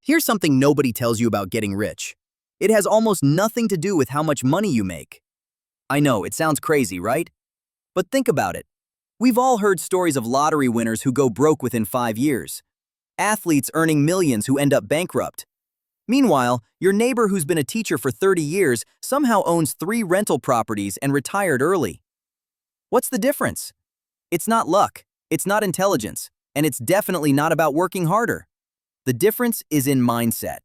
Here's something nobody tells you about getting rich. It has almost nothing to do with how much money you make. I know, it sounds crazy, right? But think about it. We've all heard stories of lottery winners who go broke within 5 years. Athletes earning millions who end up bankrupt. Meanwhile, your neighbor who's been a teacher for 30 years somehow owns 3 rental properties and retired early. What's the difference? It's not luck, it's not intelligence, and it's definitely not about working harder. The difference is in mindset.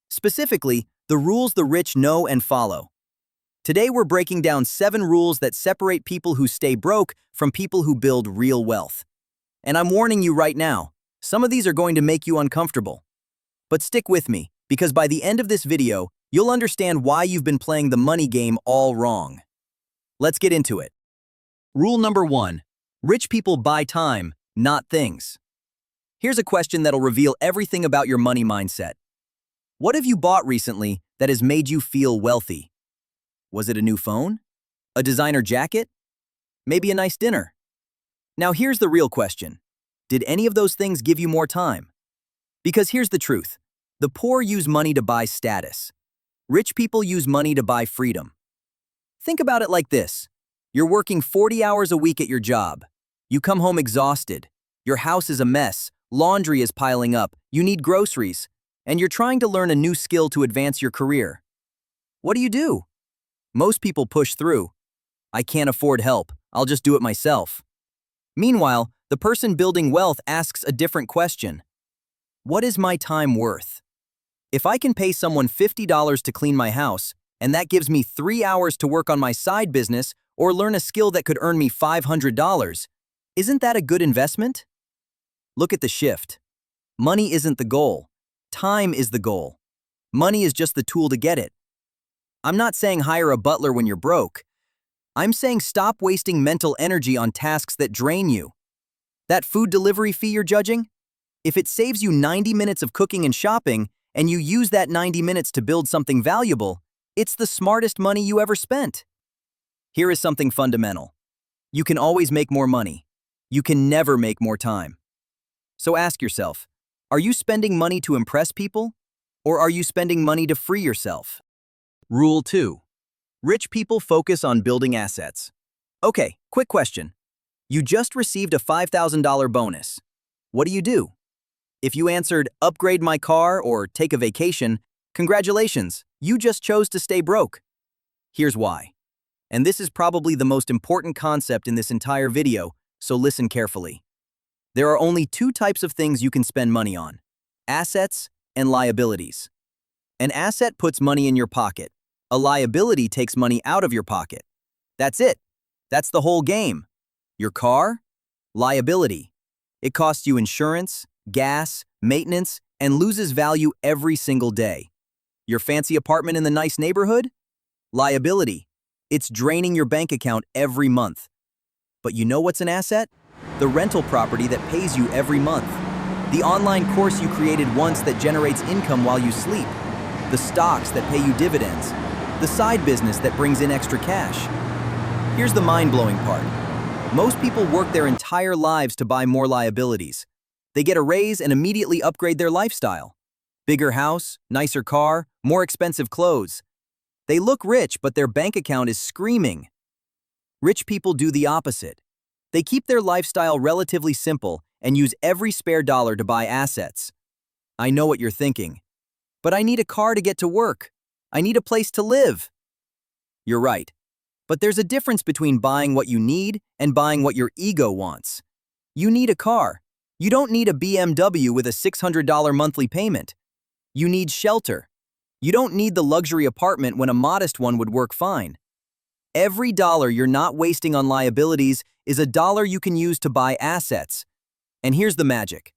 Specifically, the rules the rich know and follow. Today we're breaking down 7 rules that separate people who stay broke from people who build real wealth. And I'm warning you right now, some of these are going to make you uncomfortable. But stick with me, because by the end of this video, you'll understand why you've been playing the money game all wrong. Let's get into it. Rule number 1. Rich people buy time, not things. Here's a question that'll reveal everything about your money mindset. What have you bought recently that has made you feel wealthy? Was it a new phone? A designer jacket? Maybe a nice dinner? Now here's the real question. Did any of those things give you more time? Because here's the truth. The poor use money to buy status. Rich people use money to buy freedom. Think about it like this. You're working 40 hours a week at your job. You come home exhausted. Your house is a mess. Laundry is piling up. You need groceries. And you're trying to learn a new skill to advance your career. What do? Most people push through. I can't afford help. I'll just do it myself. Meanwhile, the person building wealth asks a different question. What is my time worth? If I can pay someone $50 to clean my house, and that gives me 3 hours to work on my side business or learn a skill that could earn me $500, isn't that a good investment? Look at the shift. Money isn't the goal. Time is the goal. Money is just the tool to get it. I'm not saying hire a butler when you're broke. I'm saying stop wasting mental energy on tasks that drain you. That food delivery fee you're judging? If it saves you 90 minutes of cooking and shopping, and you use that 90 minutes to build something valuable, it's the smartest money you ever spent. Here is something fundamental. You can always make more money. You can never make more time. So ask yourself, are you spending money to impress people? Or are you spending money to free yourself? Rule 2. Rich people focus on building assets. Okay, quick question. You just received a $5,000 bonus. What do? If you answered, upgrade my car or take a vacation, congratulations, you just chose to stay broke. Here's why. And this is probably the most important concept in this entire video, so listen carefully. There are only 2 types of things you can spend money on: assets and liabilities. An asset puts money in your pocket. A liability takes money out of your pocket. That's it. That's the whole game. Your car? Liability. It costs you insurance, gas, maintenance, and loses value every single day. Your fancy apartment in the nice neighborhood? Liability. It's draining your bank account every month. But you know what's an asset? The rental property that pays you every month. The online course you created once that generates income while you sleep. The stocks that pay you dividends. The side business that brings in extra cash. Here's the mind-blowing part. Most people work their entire lives to buy more liabilities. They get a raise and immediately upgrade their lifestyle. Bigger house, nicer car, more expensive clothes. They look rich, but their bank account is screaming. Rich people do the opposite. They keep their lifestyle relatively simple and use every spare dollar to buy assets. I know what you're thinking. But I need a car to get to work. I need a place to live. You're right. But there's a difference between buying what you need and buying what your ego wants. You need a car. You don't need a BMW with a $600 monthly payment. You need shelter. You don't need the luxury apartment when a modest one would work fine. Every dollar you're not wasting on liabilities is a dollar you can use to buy assets. And here's the magic.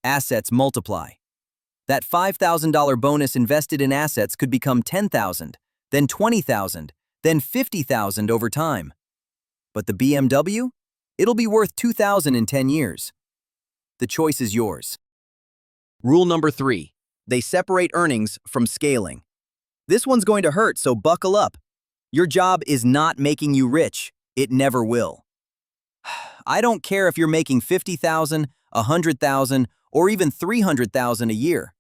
Assets multiply. That $5,000 bonus invested in assets could become $10,000, then $20,000, then $50,000 over time. But the BMW? It'll be worth $2,000 in 10 years. The choice is yours. Rule number 3. They separate earnings from scaling. This one's going to hurt, so buckle up. Your job is not making you rich. It never will. I don't care if you're making $50,000, $100,000, or even $300,000 a year.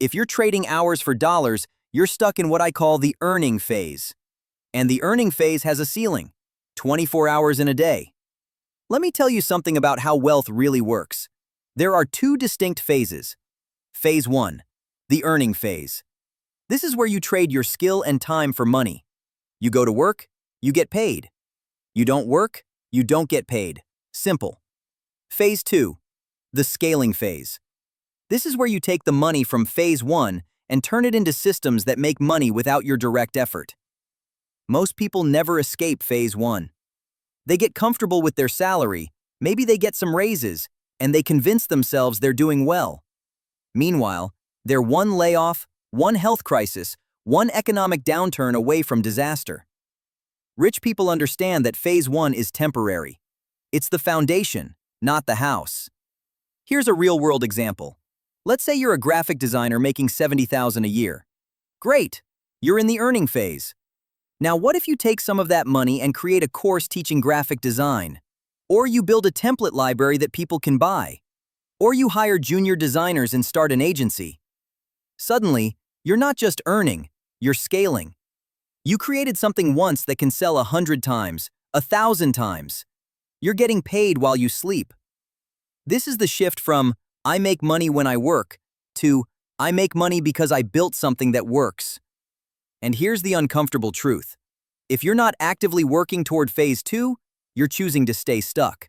If you're trading hours for dollars, you're stuck in what I call the earning phase. And the earning phase has a ceiling, 24 hours in a day. Let me tell you something about how wealth really works. There are two distinct phases. Phase 1, the earning phase. This is where you trade your skill and time for money. You go to work, you get paid. You don't work, you don't get paid. Simple. Phase 2, the scaling phase. This is where you take the money from phase 1 and turn it into systems that make money without your direct effort. Most people never escape phase 1. They get comfortable with their salary, maybe they get some raises, and they convince themselves they're doing well. Meanwhile, they're one layoff, one health crisis, one economic downturn away from disaster. Rich people understand that phase 1 is temporary. It's the foundation, not the house. Here's a real-world example. Let's say you're a graphic designer making $70,000 a year. Great, you're in the earning phase. Now what if you take some of that money and create a course teaching graphic design? Or you build a template library that people can buy? Or you hire junior designers and start an agency? Suddenly, you're not just earning, you're scaling. You created something once that can sell 100 times, 1,000 times. You're getting paid while you sleep. This is the shift from I make money when I work to I make money because I built something that works. And here's the uncomfortable truth. If you're not actively working toward phase 2, you're choosing to stay stuck.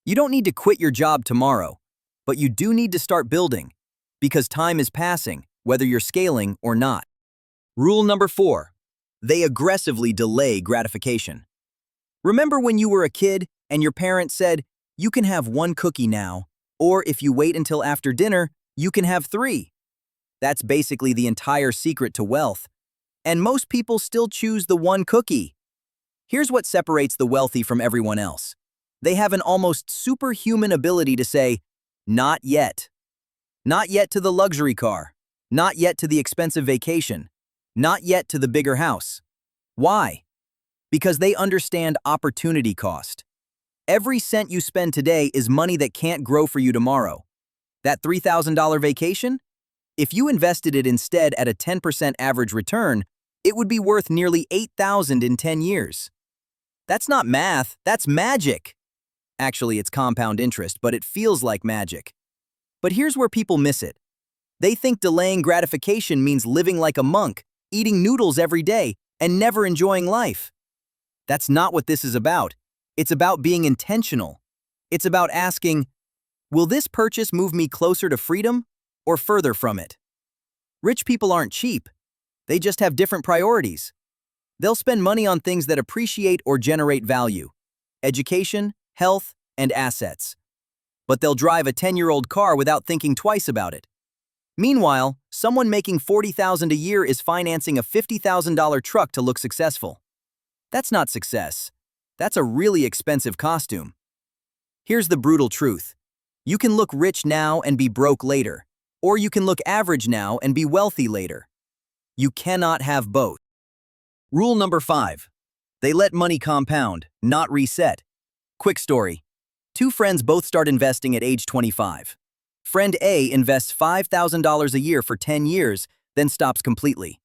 You don't need to quit your job tomorrow, but you do need to start building, because time is passing, whether you're scaling or not. Rule number 4. They aggressively delay gratification. Remember when you were a kid and your parents said, you can have 1 cookie now, or if you wait until after dinner, you can have 3. That's basically the entire secret to wealth. And most people still choose the 1 cookie. Here's what separates the wealthy from everyone else. They have an almost superhuman ability to say, not yet. Not yet to the luxury car. Not yet to the expensive vacation. Not yet to the bigger house. Why? Because they understand opportunity cost. Every cent you spend today is money that can't grow for you tomorrow. That $3,000 vacation? If you invested it instead at a 10% average return, it would be worth nearly $8,000 in 10 years. That's not math, that's magic. Actually, it's compound interest, but it feels like magic. But here's where people miss it. They think delaying gratification means living like a monk, eating noodles every day, and never enjoying life. That's not what this is about. It's about being intentional. It's about asking, will this purchase move me closer to freedom or further from it? Rich people aren't cheap. They just have different priorities. They'll spend money on things that appreciate or generate value: education, health, and assets. But they'll drive a 10-year-old car without thinking twice about it. Meanwhile, someone making $40,000 a year is financing a $50,000 truck to look successful. That's not success. That's a really expensive costume. Here's the brutal truth. You can look rich now and be broke later, or you can look average now and be wealthy later. You cannot have both. Rule number 5. They let money compound, not reset. Quick story. 2 friends both start investing at age 25. Friend A invests $5,000 a year for 10 years, then stops completely.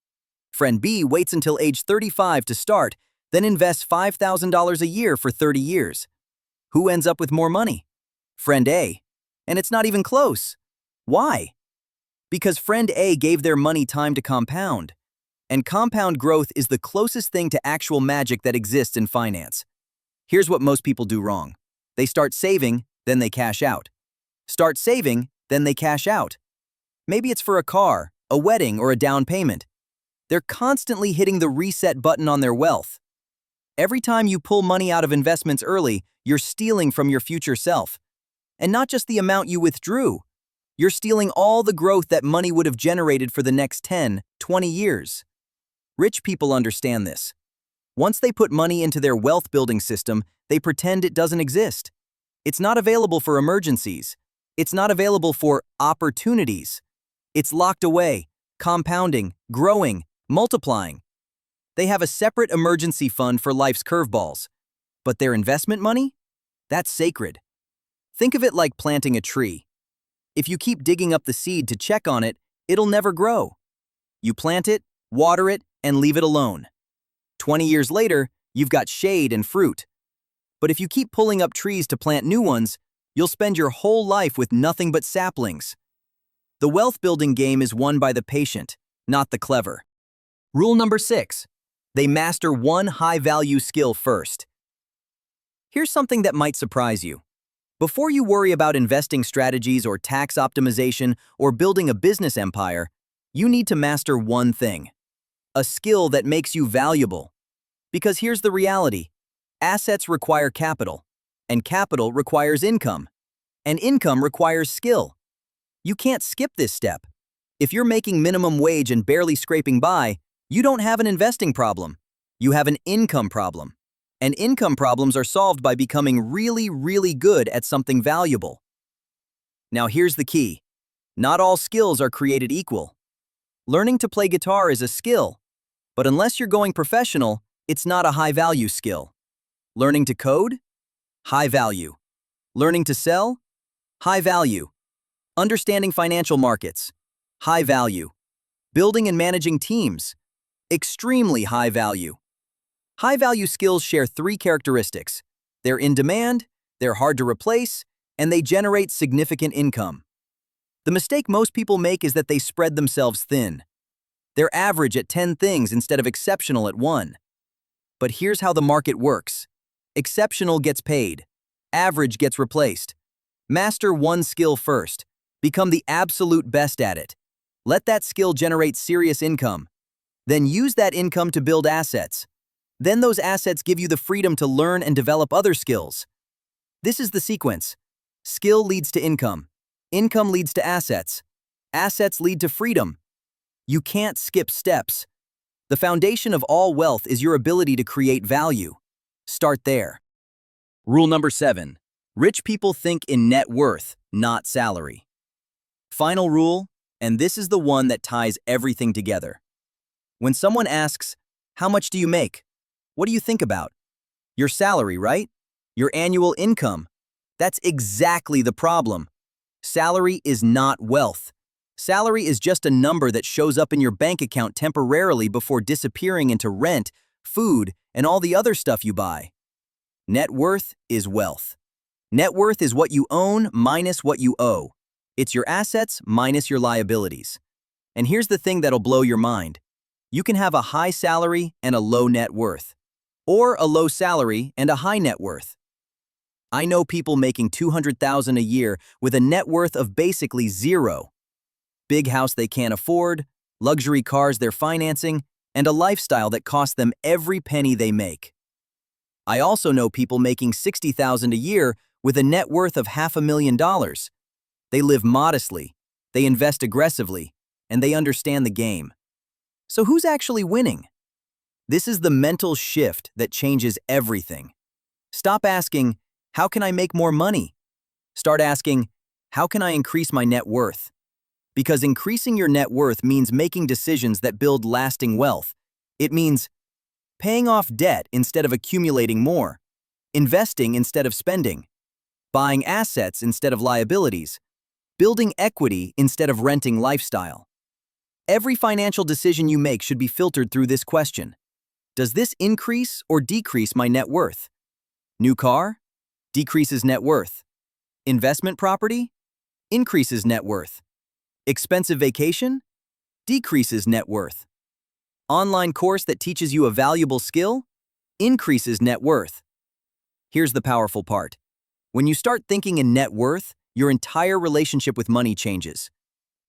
Friend B waits until age 35 to start, then invests $5,000 a year for 30 years. Who ends up with more money? Friend A. And it's not even close. Why? Because friend A gave their money time to compound. And compound growth is the closest thing to actual magic that exists in finance. Here's what most people do wrong. They start saving, then they cash out. Start saving, then they cash out. Maybe it's for a car, a wedding, or a down payment. They're constantly hitting the reset button on their wealth. Every time you pull money out of investments early, you're stealing from your future self. And not just the amount you withdrew. You're stealing all the growth that money would have generated for the next 10, 20 years. Rich people understand this. Once they put money into their wealth-building system, they pretend it doesn't exist. It's not available for emergencies. It's not available for opportunities. It's locked away, compounding, growing, multiplying. They have a separate emergency fund for life's curveballs. But their investment money? That's sacred. Think of it like planting a tree. If you keep digging up the seed to check on it, it'll never grow. You plant it, water it, and leave it alone. 20 years later, you've got shade and fruit. But if you keep pulling up trees to plant new ones, you'll spend your whole life with nothing but saplings. The wealth-building game is won by the patient, not the clever. Rule number 6. They master one high-value skill first. Here's something that might surprise you. Before you worry about investing strategies or tax optimization or building a business empire, you need to master one thing. A skill that makes you valuable. Because here's the reality. Assets require capital, and capital requires income, and income requires skill. You can't skip this step. If you're making minimum wage and barely scraping by, you don't have an investing problem. You have an income problem. And income problems are solved by becoming really, really good at something valuable. Now here's the key. Not all skills are created equal. Learning to play guitar is a skill, but unless you're going professional, it's not a high-value skill. Learning to code? High value. Learning to sell? High value. Understanding financial markets? High value. Building and managing teams? Extremely high value. High-value skills share 3 characteristics. They're in demand, they're hard to replace, and they generate significant income. The mistake most people make is that they spread themselves thin. They're average at 10 things instead of exceptional at 1. But here's how the market works. Exceptional gets paid. Average gets replaced. Master one skill first. Become the absolute best at it. Let that skill generate serious income. Then use that income to build assets. Then those assets give you the freedom to learn and develop other skills. This is the sequence. Skill leads to income. Income leads to assets. Assets lead to freedom. You can't skip steps. The foundation of all wealth is your ability to create value. Start there. Rule number 7. Rich people think in net worth, not salary. Final rule, and this is the one that ties everything together. When someone asks, "How much do you make?" What do you think about? Your salary, right? Your annual income. That's exactly the problem. Salary is not wealth. Salary is just a number that shows up in your bank account temporarily before disappearing into rent, food, and all the other stuff you buy. Net worth is wealth. Net worth is what you own minus what you owe. It's your assets minus your liabilities. And here's the thing that'll blow your mind. You can have a high salary and a low net worth. Or a low salary and a high net worth. I know people making $200,000 a year with a net worth of basically zero. Big house they can't afford, luxury cars they're financing, and a lifestyle that costs them every penny they make. I also know people making $60,000 a year with a net worth of $500,000. They live modestly, they invest aggressively, and they understand the game. So who's actually winning? This is the mental shift that changes everything. Stop asking, "How can I make more money?" Start asking, "How can I increase my net worth?" Because increasing your net worth means making decisions that build lasting wealth. It means paying off debt instead of accumulating more, investing instead of spending, buying assets instead of liabilities, building equity instead of renting lifestyle. Every financial decision you make should be filtered through this question. Does this increase or decrease my net worth? New car? Decreases net worth. Investment property? Increases net worth. Expensive vacation? Decreases net worth. Online course that teaches you a valuable skill? Increases net worth. Here's the powerful part. When you start thinking in net worth, your entire relationship with money changes.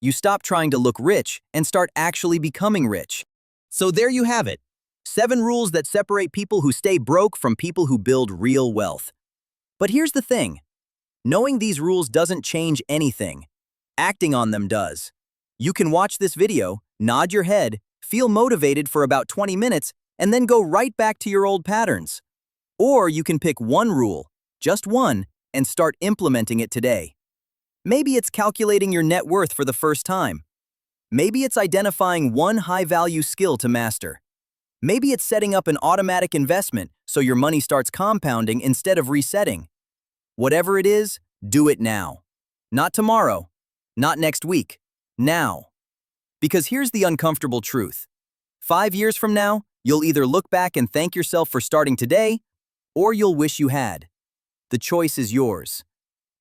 You stop trying to look rich and start actually becoming rich. So there you have it. 7 rules that separate people who stay broke from people who build real wealth. But here's the thing. Knowing these rules doesn't change anything. Acting on them does. You can watch this video, nod your head, feel motivated for about 20 minutes, and then go right back to your old patterns. Or you can pick one rule, just one, and start implementing it today. Maybe it's calculating your net worth for the first time. Maybe it's identifying one high-value skill to master. Maybe it's setting up an automatic investment so your money starts compounding instead of resetting. Whatever it is, do it now. Not tomorrow, not next week, now. Because here's the uncomfortable truth. 5 years from now, you'll either look back and thank yourself for starting today, or you'll wish you had. The choice is yours.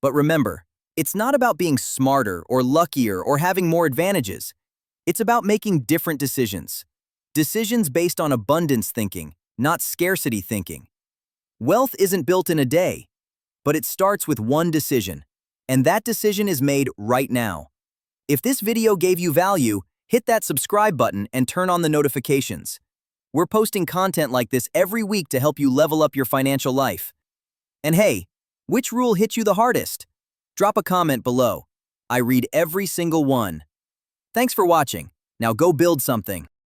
But remember, it's not about being smarter or luckier or having more advantages. It's about making different decisions. Decisions based on abundance thinking, not scarcity thinking. Wealth isn't built in a day, but it starts with one decision, and that decision is made right now. If this video gave you value, hit that subscribe button and turn on the notifications. We're posting content like this every week to help you level up your financial life. And hey, which rule hit you the hardest? Drop a comment below. I read every single one. Thanks for watching. Now go build something.